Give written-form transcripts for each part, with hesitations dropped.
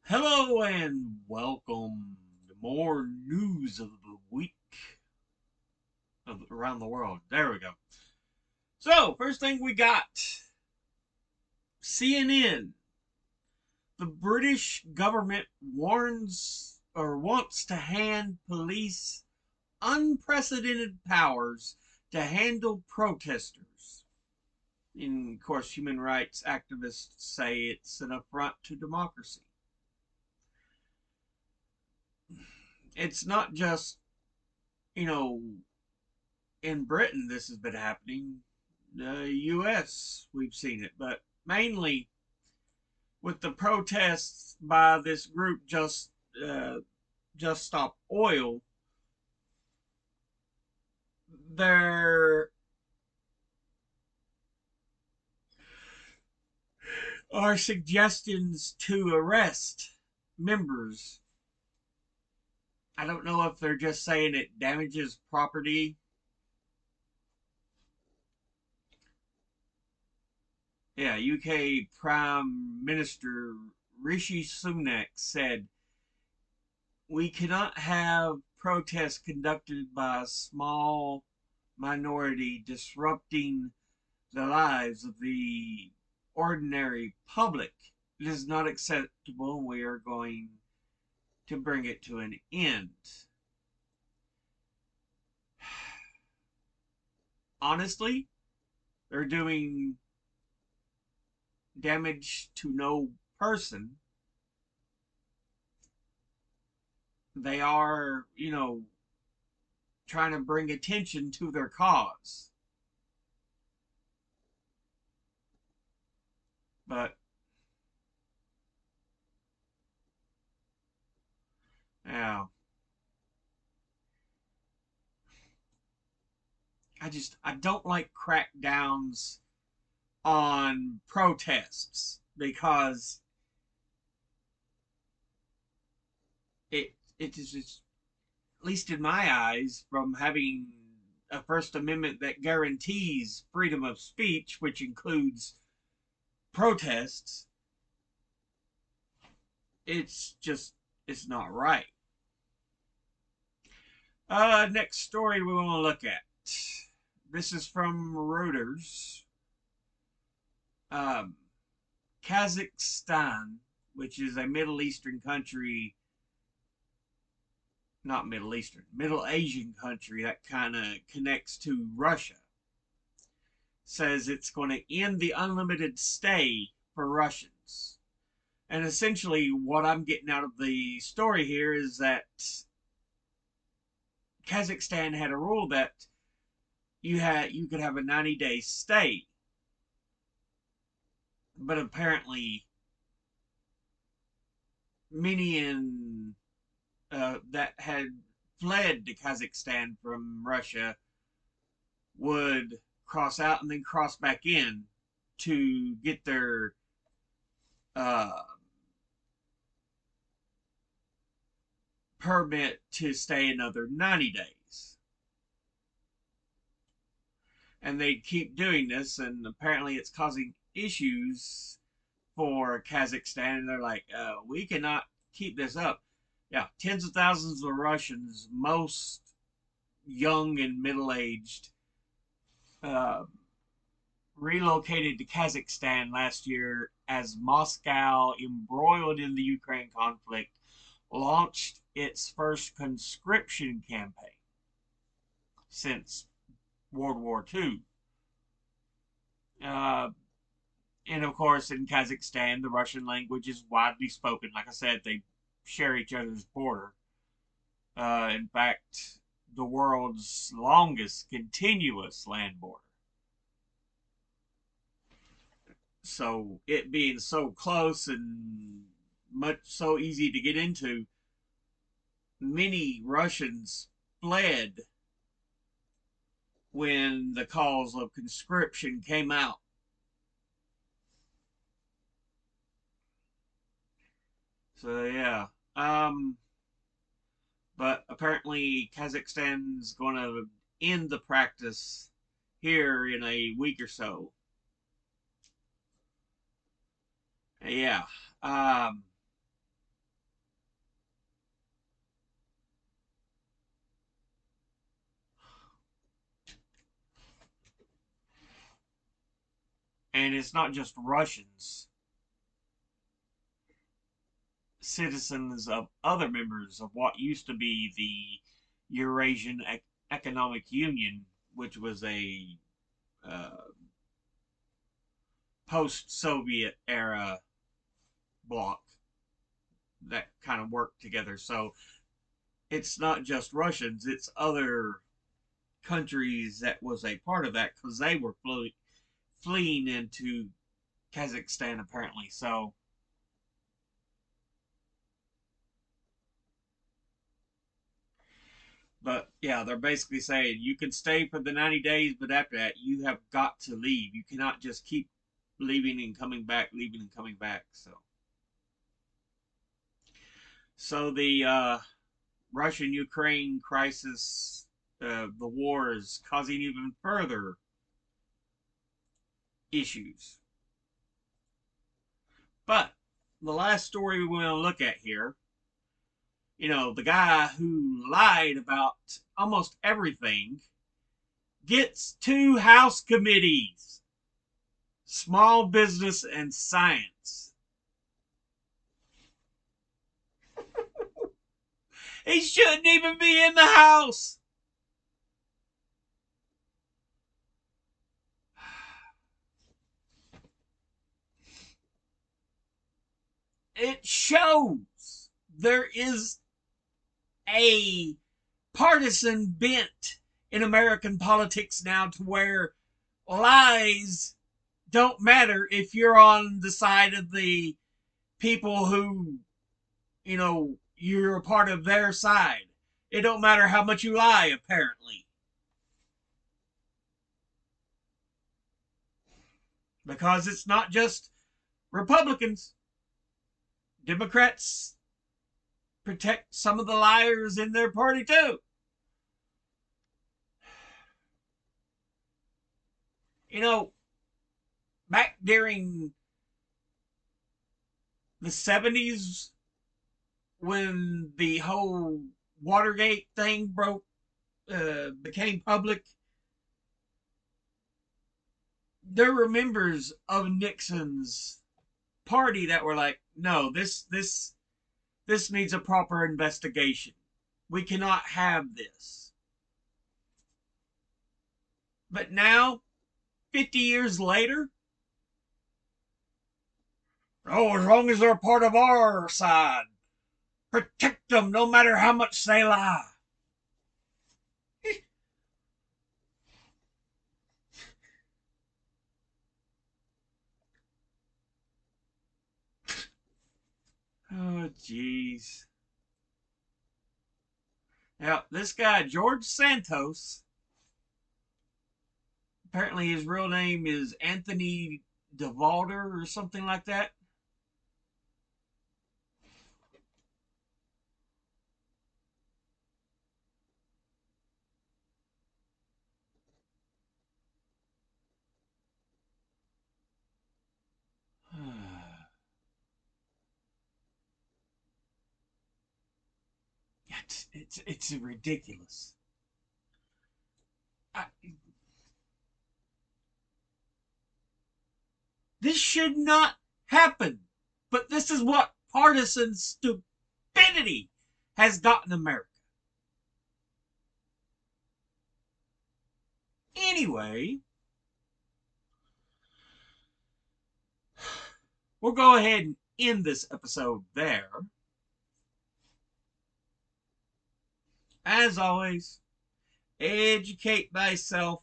Hello and welcome to more news of the week around the world. There we go. So, first thing we got CNN. The British government warns or wants to hand police unprecedented powers to handle protesters. And of course, human rights activists say it's an affront to democracy. It's not just, you know, in Britain this has been happening. The U.S. we've seen it, but mainly with the protests by this group just stop oil. There are suggestions to arrest members. I don't know if they're just saying it damages property. Yeah, UK Prime Minister Rishi Sunak said we cannot have protests conducted by a small minority disrupting the lives of the ordinary public. It is not acceptable, and we are going to bring it to an end. Honestly, they're doing damage to no person. They are, trying to bring attention to their cause. But, yeah, I don't like crackdowns on protests because it is just, at least in my eyes, from having a First Amendment that guarantees freedom of speech, which includes protests, it's not right. Next story we want to look at. This is from Reuters. Um, Kazakhstan, which is a Middle Eastern country, not Middle Eastern, Middle Asian country that kind of connects to Russia, says it's going to end the unlimited stay for Russians. And essentially, what I'm getting out of the story here is that Kazakhstan had a rule that you could have a 90-day stay, but apparently many in that had fled to Kazakhstan from Russia would cross out and then cross back in to get their uh, permit to stay another 90 days. And they keep doing this, and apparently it's causing issues for Kazakhstan. And they're like, we cannot keep this up. Yeah, tens of thousands of Russians, most young and middle aged, uh, relocated to Kazakhstan last year as Moscow, embroiled in the Ukraine conflict, launched its first conscription campaign since World War II. Uh, and of course, in Kazakhstan, the Russian language is widely spoken. Like I said, they share each other's border. In fact, the world's longest continuous land border. So it being so close and much so easy to get into, many Russians fled when the calls of conscription came out. So yeah, um, but apparently Kazakhstan's going to end the practice here in a week or so. Yeah. Um, And it's not just Russians, citizens of other members of what used to be the Eurasian Economic Union, which was a uh, post-Soviet era bloc that kind of worked together. So it's not just Russians; it's other countries that was a part of that because they were fleeing into Kazakhstan apparently. So, but yeah, they're basically saying you can stay for the 90 days, but after that, you have got to leave. You cannot just keep leaving and coming back, leaving and coming back. So the Russian Ukraine crisis, the war is causing even further issues. But the last story we want to look at here, the guy who lied about almost everything gets 2 House committees: small business and science. He shouldn't even be in the House. It shows there is a partisan bent in American politics now to where lies don't matter if you're on the side of the people who, you're a part of their side. It don't matter how much you lie, apparently. Because it's not just Republicans. Democrats protect some of the liars in their party too. Back during the 70s when the whole Watergate thing became public, there were members of Nixon's party that were like, no, this needs a proper investigation. We cannot have this. But now, 50 years later, as long as they're part of our side, protect them no matter how much they lie. Oh, jeez. Now, this guy, George Santos, apparently his real name is Anthony DeValder or something like that. It's ridiculous. I, this should not happen. But this is what partisan stupidity has gotten America. Anyway, we'll go ahead and end this episode there. As always, educate thyself,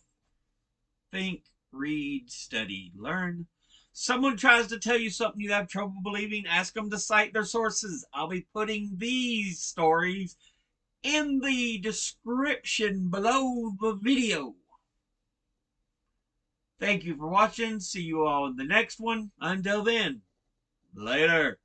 think, read, study, learn. Someone tries to tell you something you have trouble believing, ask them to cite their sources. I'll be putting these stories in the description below the video. Thank you for watching. See you all in the next one. Until then, later.